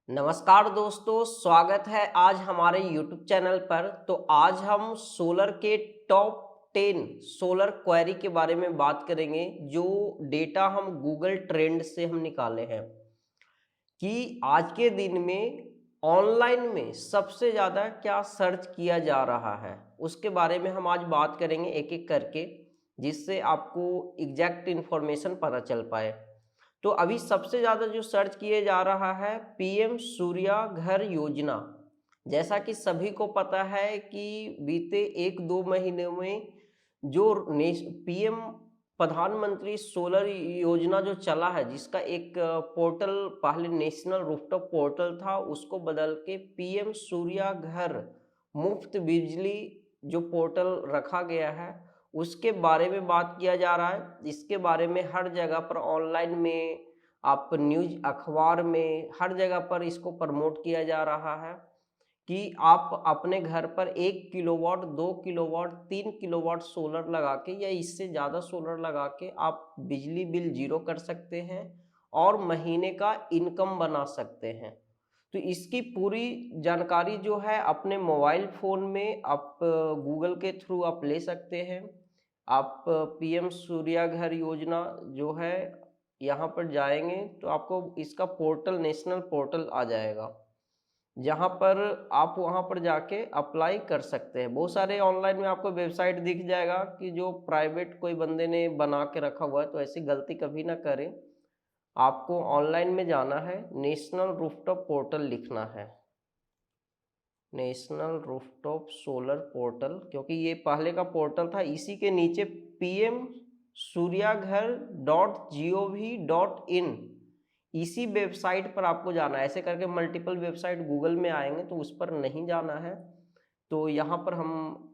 नमस्कार दोस्तों, स्वागत है आज हमारे YouTube चैनल पर। तो आज हम सोलर के टॉप 10 सोलर क्वेरी के बारे में बात करेंगे, जो डेटा हम गूगल ट्रेंड से हम निकाले हैं कि आज के दिन में ऑनलाइन में सबसे ज़्यादा क्या सर्च किया जा रहा है। उसके बारे में हम आज बात करेंगे एक एक करके, जिससे आपको एग्जैक्ट इन्फॉर्मेशन पता चल पाए। तो अभी सबसे ज़्यादा जो सर्च किए जा रहा है पीएम सूर्या घर योजना। जैसा कि सभी को पता है कि बीते 1-2 महीने में जो पीएम प्रधानमंत्री सोलर योजना जो चला है, जिसका एक पोर्टल पहले नेशनल रूफटॉप पोर्टल था, उसको बदल के पीएम सूर्या घर मुफ्त बिजली जो पोर्टल रखा गया है, उसके बारे में बात किया जा रहा है। इसके बारे में हर जगह पर ऑनलाइन में, आप न्यूज़ अखबार में, हर जगह पर इसको प्रमोट किया जा रहा है कि आप अपने घर पर 1 किलोवाट, 2 किलोवाट, 3 किलोवाट सोलर लगा के या इससे ज़्यादा सोलर लगा के आप बिजली बिल ज़ीरो कर सकते हैं और महीने का इनकम बना सकते हैं। तो इसकी पूरी जानकारी जो है अपने मोबाइल फ़ोन में आप गूगल के थ्रू आप ले सकते हैं। आप पीएम सूर्या घर योजना जो है, यहाँ पर जाएँगे तो आपको इसका पोर्टल, नेशनल पोर्टल आ जाएगा, जहाँ पर आप वहाँ पर जाके अप्लाई कर सकते हैं। बहुत सारे ऑनलाइन में आपको वेबसाइट दिख जाएगा कि जो प्राइवेट कोई बंदे ने बना के रखा हुआ है, तो ऐसी गलती कभी ना करें। आपको ऑनलाइन में जाना है, नेशनल रूफटॉप पोर्टल लिखना है, नेशनल रूफटॉप सोलर पोर्टल, क्योंकि ये पहले का पोर्टल था। इसी के नीचे पीएम सूर्याघर .gov.in, इसी वेबसाइट पर आपको जाना है। ऐसे करके मल्टीपल वेबसाइट गूगल में आएंगे, तो उस पर नहीं जाना है। तो यहाँ पर हम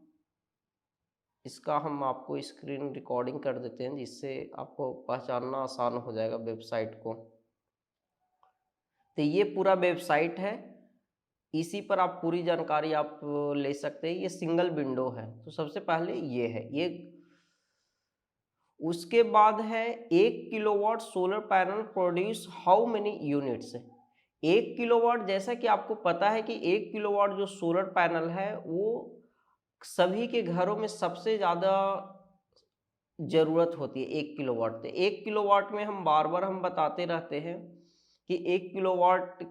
आपको स्क्रीन रिकॉर्डिंग कर देते हैं, जिससे आपको पहचानना आसान हो जाएगा वेबसाइट को। तो ये पूरा वेबसाइट है, इसी पर आप पूरी जानकारी आप ले सकते हैं। ये सिंगल विंडो है। तो सबसे पहले ये है, ये उसके बाद है 1 kilowatt solar panel produce how many units. 1 kilowatt, जैसा कि आपको पता है कि 1 किलोवाट जो सोलर पैनल है वो सभी के घरों में सबसे ज़्यादा ज़रूरत होती है 1 किलोवाट। तो 1 किलोवाट में हम बार बार हम बताते रहते हैं कि 1 किलोवाट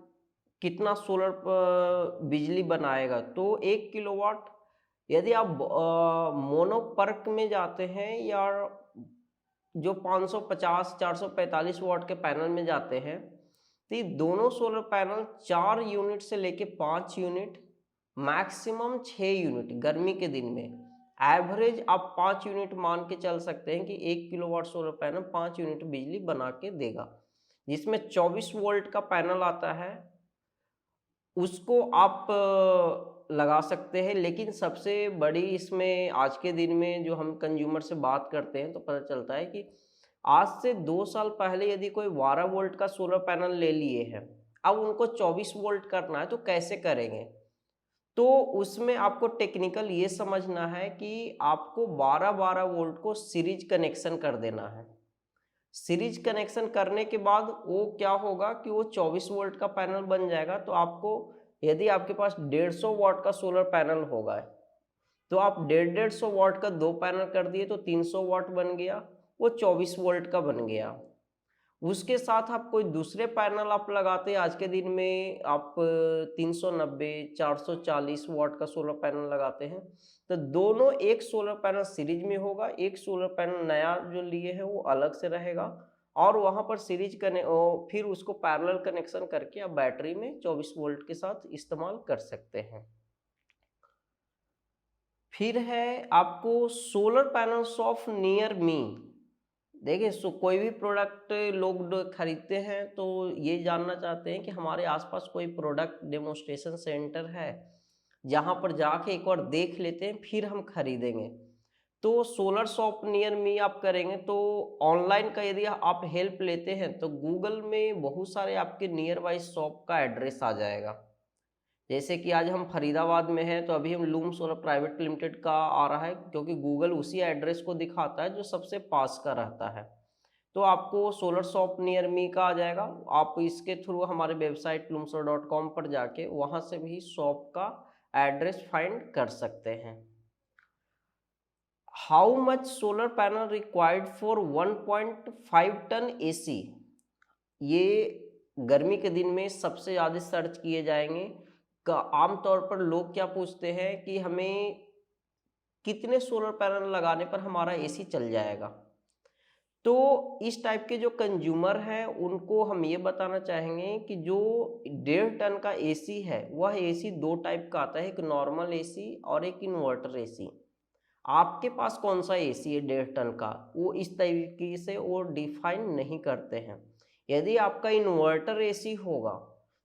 कितना सोलर बिजली बनाएगा। तो 1 किलोवाट, यदि आप मोनो पर्क में जाते हैं या जो 550 445 वाट के पैनल में जाते हैं, तो ये दोनों सोलर पैनल 4 यूनिट से लेके 5 यूनिट, मैक्सिमम 6 यूनिट गर्मी के दिन में, एवरेज आप 5 यूनिट मान के चल सकते हैं कि 1 किलोवाट सोलर पैनल 5 यूनिट बिजली बना के देगा। जिसमें 24 वोल्ट का पैनल आता है, उसको आप लगा सकते हैं। लेकिन सबसे बड़ी इसमें आज के दिन में जो हम कंज्यूमर से बात करते हैं, तो पता चलता है कि आज से 2 साल पहले यदि कोई 12 वोल्ट का सोलर पैनल ले लिए हैं, अब उनको 24 वोल्ट करना है, तो कैसे करेंगे? तो उसमें आपको टेक्निकल ये समझना है कि आपको 12-12 वोल्ट को सीरीज कनेक्शन कर देना है। सीरीज कनेक्शन करने के बाद वो क्या होगा कि वो 24 वोल्ट का पैनल बन जाएगा। तो आपको, यदि आपके पास 150 वाट का सोलर पैनल होगा, तो आप 150 वाट का 2 पैनल कर दिए तो 300 वाट बन गया, वो 24 वोल्ट का बन गया। उसके साथ आप कोई दूसरे पैनल आप लगाते हैं, आज के दिन में आप 390 440 वाट का सोलर पैनल लगाते हैं, तो दोनों एक सोलर पैनल सीरीज में होगा, एक सोलर पैनल नया जो लिए है वो अलग से रहेगा, और वहां पर सीरीज फिर उसको पैरेलल कनेक्शन करके आप बैटरी में 24 वोल्ट के साथ इस्तेमाल कर सकते हैं। फिर है आपको solar panels of near me. देखिए, कोई भी प्रोडक्ट लोग खरीदते हैं तो ये जानना चाहते हैं कि हमारे आसपास कोई प्रोडक्ट डेमोस्ट्रेशन सेंटर है, जहाँ पर जाके एक बार देख लेते हैं फिर हम खरीदेंगे। तो सोलर शॉप नियर मी आप करेंगे तो ऑनलाइन का यदि आप हेल्प लेते हैं, तो गूगल में बहुत सारे आपके नियर बाई शॉप का एड्रेस आ जाएगा। जैसे कि आज हम फरीदाबाद में हैं, तो अभी हम लूम सोलर प्राइवेट लिमिटेड का आ रहा है, क्योंकि गूगल उसी एड्रेस को दिखाता है जो सबसे पास का रहता है। तो आपको सोलर शॉप नियर मी का आ जाएगा। आप इसके थ्रू हमारे वेबसाइट plumsol.com पर जाके वहाँ से भी शॉप का एड्रेस फाइंड कर सकते हैं। How much solar panel required for 1.5 ton AC? ये गर्मी के दिन में सबसे ज़्यादा सर्च किए जाएंगे। आमतौर पर लोग क्या पूछते हैं कि हमें कितने सोलर पैनल लगाने पर हमारा AC चल जाएगा। तो इस टाइप के जो कंज्यूमर हैं उनको हम ये बताना चाहेंगे कि जो 1.5 टन का AC है वह AC दो टाइप का आता है, एक नॉर्मल AC और एक इन्वर्टर AC। आपके पास कौन सा AC है 1.5 टन का, वो इस तरीके से वो डिफाइन नहीं करते हैं। यदि आपका इन्वर्टर AC होगा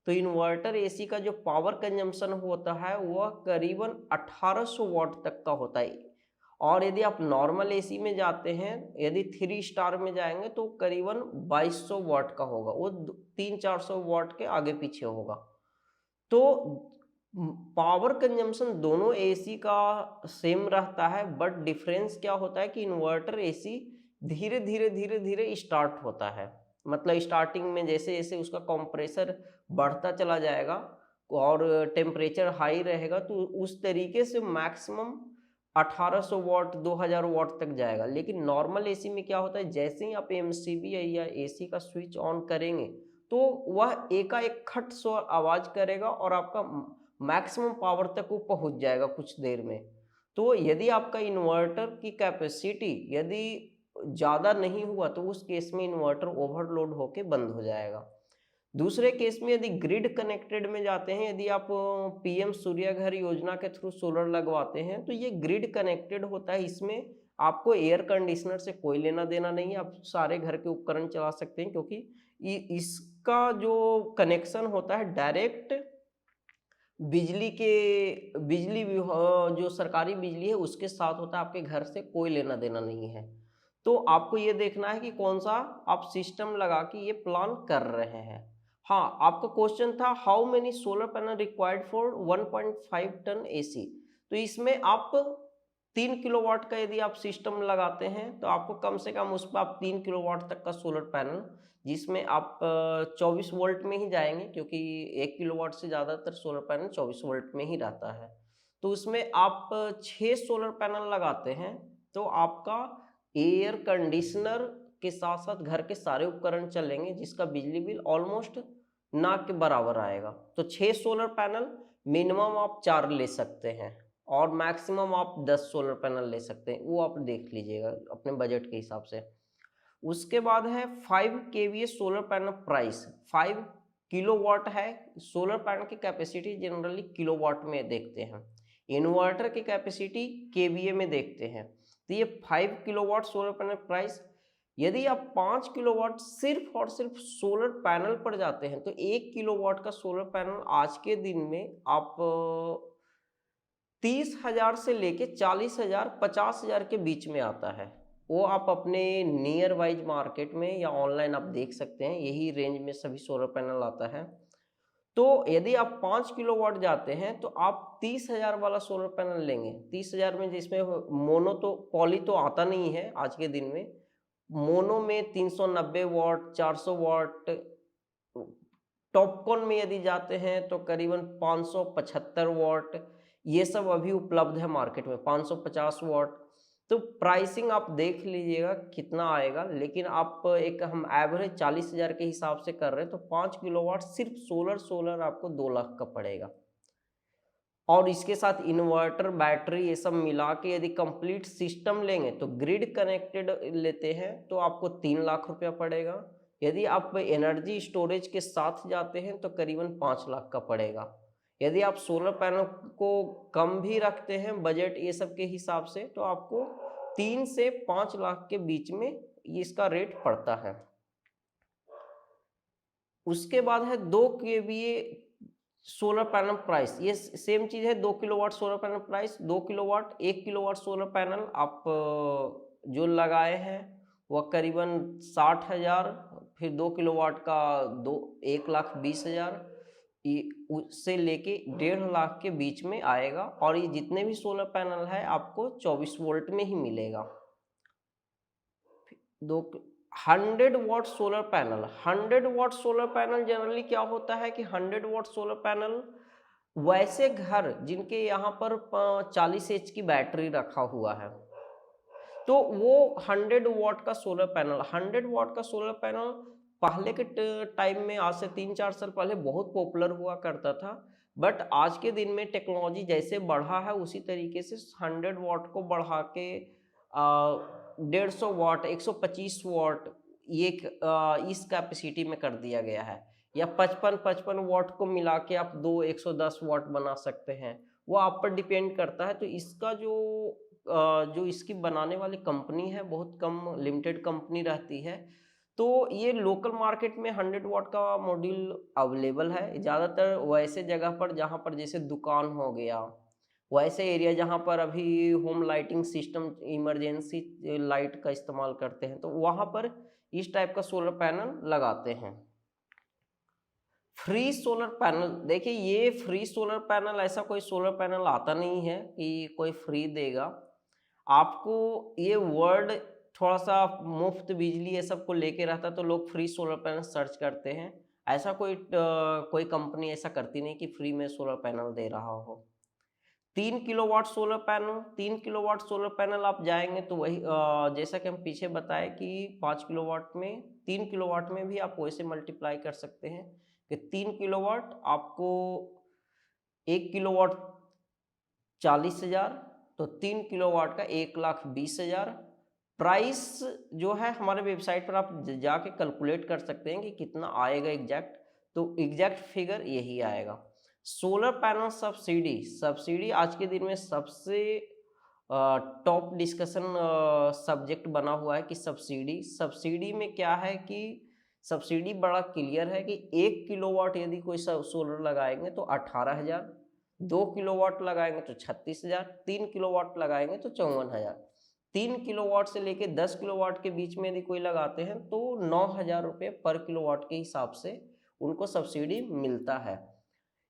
तो इन्वर्टर AC का जो पावर कंजम्पशन होता है वह करीबन 1800 वाट तक का होता है। और यदि आप नॉर्मल AC में जाते हैं, यदि 3 स्टार में जाएंगे तो करीबन 2200 वाट का होगा, वो 300-400 वाट के आगे पीछे होगा। तो पावर कंजम्पशन दोनों AC का सेम रहता है, बट डिफरेंस क्या होता है कि इन्वर्टर AC धीरे धीरे धीरे धीरे स्टार्ट होता है। मतलब स्टार्टिंग में जैसे जैसे उसका कंप्रेसर बढ़ता चला जाएगा और टेम्परेचर हाई रहेगा तो उस तरीके से मैक्सिमम 1800 वाट 2000 वाट तक जाएगा। लेकिन नॉर्मल AC में क्या होता है, जैसे ही आप MCB या AC का स्विच ऑन करेंगे तो वह एकाएक खट स्वर आवाज करेगा और आपका मैक्सिमम पावर तक वो पहुंच जाएगा कुछ देर में। तो यदि आपका इन्वर्टर की कैपेसिटी यदि ज़्यादा नहीं हुआ तो उस केस में इन्वर्टर ओवरलोड होके बंद हो जाएगा। दूसरे केस में यदि ग्रिड कनेक्टेड में जाते हैं, यदि आप PM सूर्य घर योजना के थ्रू सोलर लगवाते हैं तो ये ग्रिड कनेक्टेड होता है। इसमें आपको एयर कंडीशनर से कोई लेना देना नहीं है, आप सारे घर के उपकरण चला सकते हैं, क्योंकि इसका जो कनेक्शन होता है डायरेक्ट बिजली जो सरकारी बिजली है उसके साथ होता है, आपके घर से कोई लेना देना नहीं है। तो आपको ये देखना है कि कौन सा आप सिस्टम लगा के ये प्लान कर रहे हैं। हाँ, आपका क्वेश्चन था how many solar panel required for 1.5 ton AC। तो इसमें आप 3 किलोवाट का यदि आप सिस्टम लगाते हैं तो आपको कम से कम उस पर आप 3 किलोवाट तक का सोलर पैनल, जिसमें आप 24 वोल्ट में ही जाएंगे, क्योंकि 1 किलोवाट से ज़्यादातर सोलर पैनल 24 वोल्ट में ही रहता है। तो उसमें आप 6 सोलर पैनल लगाते हैं तो आपका एयर कंडीशनर के साथ साथ घर के सारे उपकरण चलेंगे, जिसका बिजली बिल ऑलमोस्ट ना के बराबर आएगा। तो 6 सोलर पैनल मिनिमम आप 4 ले सकते हैं और मैक्सिमम आप 10 सोलर पैनल ले सकते हैं, वो आप देख लीजिएगा अपने बजट के हिसाब से। उसके बाद है 5 kVA solar panel price. 5 kilowatt है, सोलर पैनल की कैपेसिटी जनरली किलोवाट में देखते हैं, इन्वर्टर की कैपेसिटी KVA में देखते हैं। तो ये 5 किलोवाट सोलर पैनल प्राइस। यदि आप 5 किलोवाट सिर्फ और सिर्फ सोलर पैनल पर जाते हैं तो 1 किलोवाट का सोलर पैनल आज के दिन में आप 30,000 से लेके 40,000 50,000 के बीच में आता है। वो आप अपने नियर वाइज मार्केट में या ऑनलाइन आप देख सकते हैं, यही रेंज में सभी सोलर पैनल आता है। तो यदि आप 5 किलोवाट जाते हैं तो आप 30,000 वाला सोलर पैनल लेंगे। 30,000 में जिसमें मोनो तो पॉली तो आता नहीं है आज के दिन में, मोनो में 390 वाट 400 वाट, टॉपकॉन में यदि जाते हैं तो करीबन 575 वाट, ये सब अभी उपलब्ध है मार्केट में 550 वाट। तो प्राइसिंग आप देख लीजिएगा कितना आएगा, लेकिन आप एक हम एवरेज 40,000 के हिसाब से कर रहे हैं तो 5 किलोवाट सिर्फ सोलर आपको 2 लाख का पड़ेगा। और इसके साथ इन्वर्टर बैटरी ये सब मिला के यदि कंप्लीट सिस्टम लेंगे तो ग्रिड कनेक्टेड लेते हैं तो आपको 3 लाख रुपया पड़ेगा। यदि आप एनर्जी स्टोरेज के साथ जाते हैं तो करीबन 5 लाख का पड़ेगा। यदि आप सोलर पैनल को कम भी रखते हैं बजट ये सब के हिसाब से तो आपको 3 से 5 लाख के बीच में इसका रेट पड़ता है। उसके बाद है 2 kVA सोलर पैनल प्राइस। ये सेम चीज है, 2 kilowatt solar panel price. 2 kilowatt 1 kilowatt solar panel आप जो लगाए हैं वह करीबन 60,000, फिर 2 किलोवाट का 1,20,000 उससे लेके 1.5 लाख के बीच में आएगा। और ये जितने भी सोलर पैनल है आपको 24 वोल्ट में ही मिलेगा। 100 what solar panel, 100 what solar panel generally क्या होता है कि 100 वॉट सोलर पैनल वैसे घर जिनके यहाँ पर 40 एच की बैटरी रखा हुआ है, तो वो 100 वॉट का सोलर पैनल, 100 वॉट का सोलर पैनल पहले के टाइम में, आज से 3-4 साल पहले बहुत पॉपुलर हुआ करता था। बट आज के दिन में टेक्नोलॉजी जैसे बढ़ा है उसी तरीके से 100 वॉट को बढ़ा के 150 वॉट, 125 वॉट ये इस कैपेसिटी में कर दिया गया है। या 55-55 वॉट को मिला के आप 110 वॉट बना सकते हैं, वो आप पर डिपेंड करता है। तो इसका जो इसकी बनाने वाली कंपनी है, बहुत कम लिमिटेड कंपनी रहती है। तो ये लोकल मार्केट में 100 वॉट का मॉड्यूल अवेलेबल है, ज़्यादातर वैसे जगह पर जहाँ पर जैसे दुकान हो गया, वैसे एरिया जहाँ पर अभी home lighting system emergency light का इस्तेमाल करते हैं, तो वहाँ पर इस टाइप का सोलर पैनल लगाते हैं। फ्री सोलर पैनल, देखिए ये फ्री सोलर पैनल, ऐसा कोई सोलर पैनल आता नहीं है कि कोई फ्री देगा आपको। ये वर्ड थोड़ा सा मुफ्त बिजली ये सब को लेके रहता, तो लोग फ्री सोलर पैनल सर्च करते हैं। ऐसा कोई कंपनी ऐसा करती नहीं कि फ्री में सोलर पैनल दे रहा हो। 3 kilowatt solar panel, 3 kilowatt solar panel आप जाएंगे तो वही जैसा कि हम पीछे बताए कि 5 किलोवाट में, 3 किलोवाट में भी आप वैसे मल्टीप्लाई कर सकते हैं कि 3 किलोवाट आपको 1 किलोवाट 40,000, तो 3 किलोवाट का 1,20,000 प्राइस जो है। हमारे वेबसाइट पर आप जाके कैलकुलेट कर सकते हैं कि कितना आएगा एग्जैक्ट, तो एग्जैक्ट फिगर यही आएगा। सोलर पैनल सब्सिडी, सब्सिडी आज के दिन में सबसे टॉप डिस्कशन सब्जेक्ट बना हुआ है कि सब्सिडी, सब्सिडी में क्या है कि सब्सिडी बड़ा क्लियर है कि 1 किलोवाट यदि कोई सोलर लगाएंगे तो 18,000, 2 किलोवाट लगाएंगे तो 36,000, 3 किलोवाट लगाएंगे तो 54,000। 3 किलोवाट से लेके 10 किलोवाट के बीच में यदि कोई लगाते हैं तो 9,000 रुपये पर किलोवाट के हिसाब से उनको सब्सिडी मिलता है।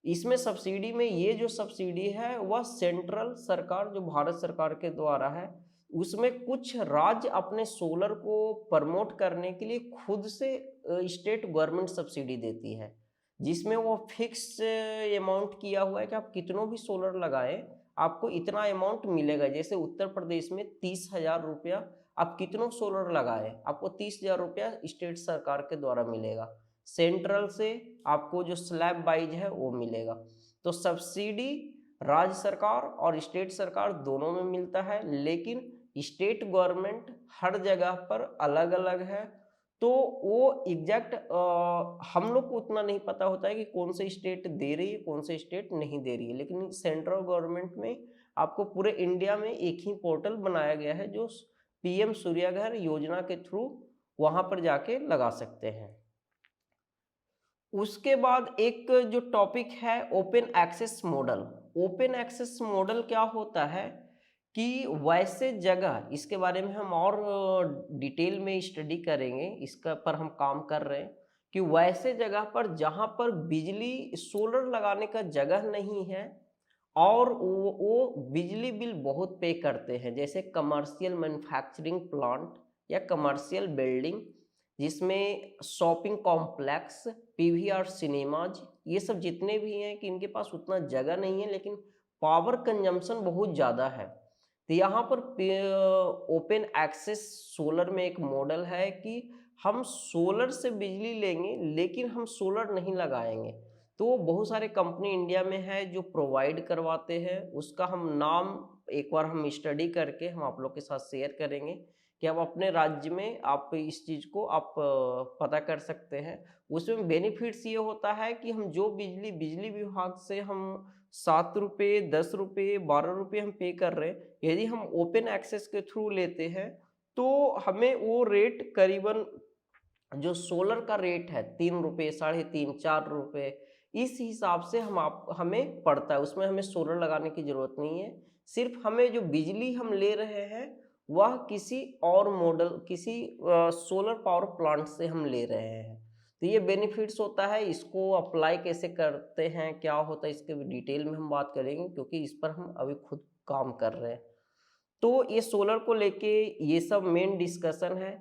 इसमें सब्सिडी में ये जो सब्सिडी है वह सेंट्रल सरकार, जो भारत सरकार के द्वारा है, उसमें कुछ राज्य अपने सोलर को प्रमोट करने के लिए खुद से स्टेट गवर्नमेंट सब्सिडी देती है, जिसमें वो फिक्स अमाउंट किया हुआ है कि आप कितनों भी सोलर लगाएं आपको इतना अमाउंट मिलेगा। जैसे उत्तर प्रदेश में 30,000 रुपया, आप कितनों सोलर लगाए आपको 30,000 रुपया स्टेट सरकार के द्वारा मिलेगा। सेंट्रल से आपको जो स्लैब वाइज है वो मिलेगा। तो सब्सिडी राज्य सरकार और स्टेट सरकार दोनों में मिलता है, लेकिन स्टेट गवर्नमेंट हर जगह पर अलग अलग है। तो वो एग्जैक्ट हम लोग को उतना नहीं पता होता है कि कौन से स्टेट दे रही है कौन से स्टेट नहीं दे रही है, लेकिन सेंट्रल गवर्नमेंट में आपको पूरे इंडिया में एक ही पोर्टल बनाया गया है जो पीएम सूर्यघर योजना के थ्रू वहां पर जाके लगा सकते हैं। उसके बाद एक जो टॉपिक है open access model. Open access model क्या होता है कि वैसे जगह, इसके बारे में हम और डिटेल में स्टडी करेंगे, इसका पर हम काम कर रहे हैं कि वैसे जगह पर जहां पर बिजली सोलर लगाने का जगह नहीं है और वो बिजली बिल बहुत पे करते हैं, जैसे कमर्शियल मैन्युफैक्चरिंग प्लांट या कमर्शियल बिल्डिंग जिसमें शॉपिंग कॉम्प्लेक्स, पीवीआर सिनेमाज, ये सब जितने भी हैं कि इनके पास उतना जगह नहीं है लेकिन पावर कंजम्पशन बहुत ज़्यादा है। तो यहाँ पर ओपन एक्सेस सोलर में एक मॉडल है कि हम सोलर से बिजली लेंगे लेकिन हम सोलर नहीं लगाएंगे। तो बहुत सारे कंपनी इंडिया में है जो प्रोवाइड करवाते हैं, उसका हम नाम एक बार हम स्टडी करके हम आप लोग के साथ शेयर करेंगे कि आप अपने राज्य में आप इस चीज़ को आप पता कर सकते हैं। उसमें बेनिफिट्स ये होता है कि हम जो बिजली विभाग से हम 7 रुपये, 10 रुपये, 12 रुपये हम पे कर रहे हैं, यदि हम ओपन एक्सेस के थ्रू लेते हैं तो हमें वो रेट करीबन जो सोलर का रेट है 3 रुपये, 3.5, 4 रुपये, इस हिसाब से हमें पड़ता है। उसमें हमें सोलर लगाने की ज़रूरत नहीं है, सिर्फ हमें जो बिजली हम ले रहे हैं वह किसी और मॉडल, किसी सोलर पावर प्लांट से हम ले रहे हैं। तो ये बेनिफिट्स होता है। इसको अप्लाई कैसे करते हैं, क्या होता है, इसके डिटेल में हम बात करेंगे क्योंकि इस पर हम अभी खुद काम कर रहे हैं। तो ये सोलर को लेके ये सब मेन डिस्कशन है।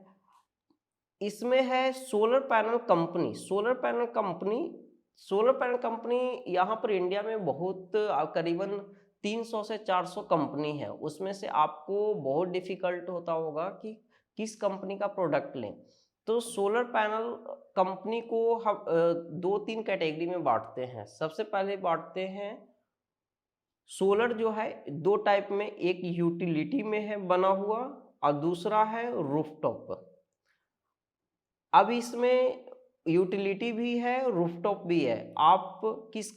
इसमें है solar panel company. Solar panel company यहाँ पर इंडिया में बहुत करीबन 300 से 400 कंपनी है। उसमें से आपको बहुत डिफिकल्ट होता होगा कि किस कंपनी का प्रोडक्ट लें। तो सोलर पैनल कंपनी को हम 2-3 कैटेगरी में बांटते हैं। सबसे पहले बांटते हैं सोलर जो है 2 टाइप में, एक यूटिलिटी में है बना हुआ और दूसरा है रूफटॉप। अब इसमें यूटिलिटी भी है, रूफटॉप भी है। आप किस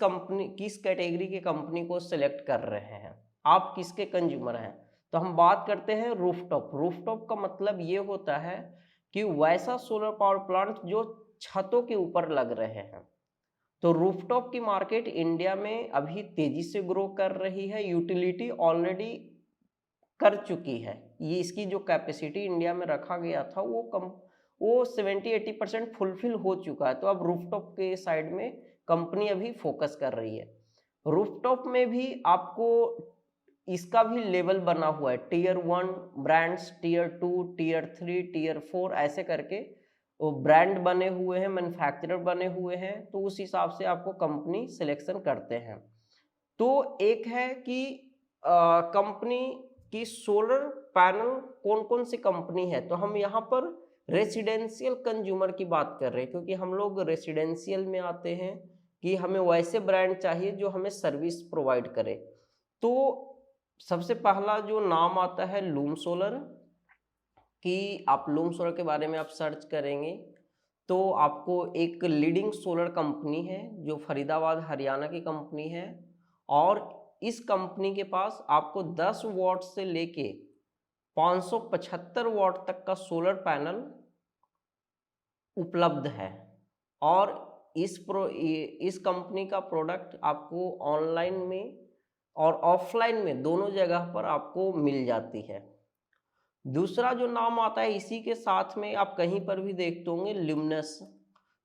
कैटेगरी के कंपनी को सिलेक्ट कर रहे हैं, आप किसके कंज्यूमर हैं। तो हम बात करते हैं रूफटॉप। रूफटॉप का मतलब ये होता है कि वैसा सोलर पावर प्लांट जो छतों के ऊपर लग रहे हैं। तो रूफटॉप की मार्केट इंडिया में अभी तेजी से ग्रो कर रही है। यूटिलिटी ऑलरेडी कर चुकी है। ये इसकी जो कैपेसिटी इंडिया में रखा गया था वो 70-80% फुलफिल हो चुका है। तो अब रूफटॉप के साइड में कंपनी अभी फोकस कर रही है। रूफटॉप में भी आपको इसका भी लेवल बना हुआ है, tier 1 brands, tier 2, tier 3, tier 4 ऐसे करके वो ब्रांड बने हुए हैं, मैन्युफैक्चरर बने हुए हैं। तो उस हिसाब से आपको कंपनी सिलेक्शन करते हैं। तो एक है कि कंपनी की सोलर पैनल कौन कौन सी कंपनी है। तो हम यहाँ पर रेसिडेंशियल कंज्यूमर की बात कर रहे हैं, क्योंकि हम लोग रेसिडेंशियल में आते हैं कि हमें वैसे ब्रांड चाहिए जो हमें सर्विस प्रोवाइड करे। तो सबसे पहला जो नाम आता है लूम सोलर, कि आप लूम सोलर के बारे में आप सर्च करेंगे तो आपको एक लीडिंग सोलर कंपनी है जो फरीदाबाद हरियाणा की कंपनी है। और इस कंपनी के पास आपको 10 वॉट से लेके 575 वॉट तक का सोलर पैनल उपलब्ध है। और इस कंपनी का प्रोडक्ट आपको ऑनलाइन में और ऑफलाइन में दोनों जगह पर आपको मिल जाती है। दूसरा जो नाम आता है इसी के साथ में आप कहीं पर भी देखते होंगे, ल्यूमिनस,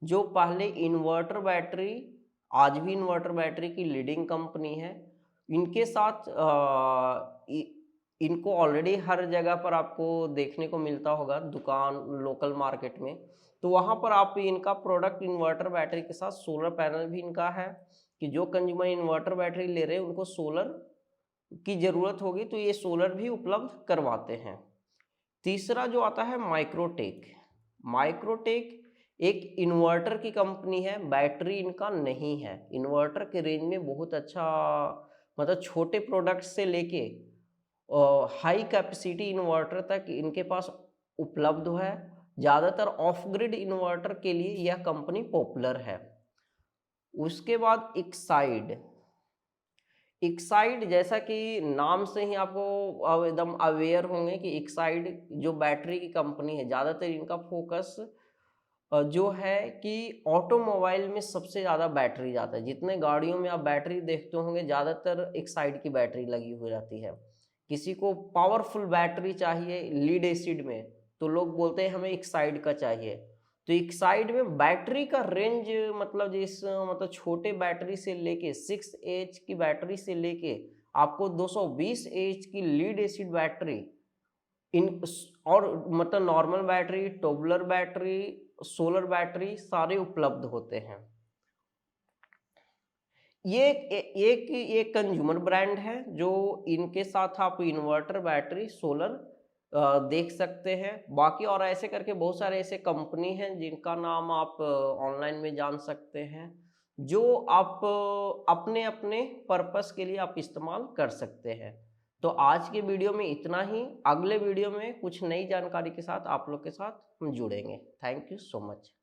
जो पहले इन्वर्टर बैटरी, आज भी इन्वर्टर बैटरी की लीडिंग कंपनी है। इनके साथ इनको ऑलरेडी हर जगह पर आपको देखने को मिलता होगा, दुकान, लोकल मार्केट में। तो वहाँ पर आप इनका प्रोडक्ट इन्वर्टर बैटरी के साथ सोलर पैनल भी इनका है, कि जो कंज्यूमर इन्वर्टर बैटरी ले रहे हैं उनको सोलर की ज़रूरत होगी तो ये सोलर भी उपलब्ध करवाते हैं। तीसरा जो आता है माइक्रोटेक। माइक्रोटेक एक इन्वर्टर की कंपनी है, बैटरी इनका नहीं है। इन्वर्टर के रेंज में बहुत अच्छा, मतलब छोटे प्रोडक्ट से लेके हाई कैपेसिटी इन्वर्टर तक इनके पास उपलब्ध है। ज़्यादातर ऑफ ग्रिड इन्वर्टर के लिए यह कंपनी पॉपुलर है। उसके बाद एक्साइड, जैसा कि नाम से ही आपको एकदम अवेयर होंगे कि एक्साइड जो बैटरी की कंपनी है, ज़्यादातर इनका फोकस जो है कि ऑटोमोबाइल में सबसे ज़्यादा बैटरी जाता है। जितने गाड़ियों में आप बैटरी देखते होंगे ज़्यादातर एक्साइड की बैटरी लगी हुई रहती है। किसी को पावरफुल बैटरी चाहिए लीड एसिड में तो लोग बोलते हैं हमें एक्साइड का चाहिए। तो एक्साइड में बैटरी का रेंज, मतलब छोटे बैटरी से लेके 6 की बैटरी से लेके आपको 220 की लीड एसिड बैटरी इन और मतलब normal battery, Tobler battery, solar battery सारे उपलब्ध होते हैं। ये एक कंज्यूमर ब्रांड है जो इनके साथ आप इन्वर्टर, बैटरी, सोलर देख सकते हैं। बाकी और ऐसे करके बहुत सारे ऐसे कंपनी हैं जिनका नाम आप ऑनलाइन में जान सकते हैं, जो आप अपने अपने पर्पस के लिए आप इस्तेमाल कर सकते हैं। तो आज के वीडियो में इतना ही। अगले वीडियो में कुछ नई जानकारी के साथ आप लोग के साथ हम जुड़ेंगे। Thank you so much.